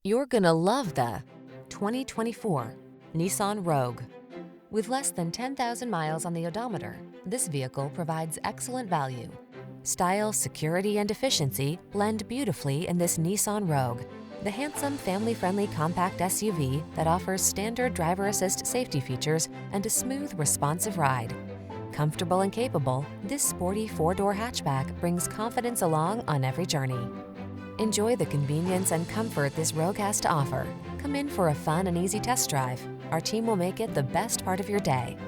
You're gonna love the 2024 Nissan Rogue. With less than 10,000 miles on the odometer, this vehicle provides excellent value. Style, security, and efficiency blend beautifully in this Nissan Rogue, the handsome, family-friendly compact SUV that offers standard driver assist safety features and a smooth, responsive ride. Comfortable and capable, this sporty four-door hatchback brings confidence along on every journey. Enjoy the convenience and comfort this Rogue has to offer. Come in for a fun and easy test drive. Our team will make it the best part of your day.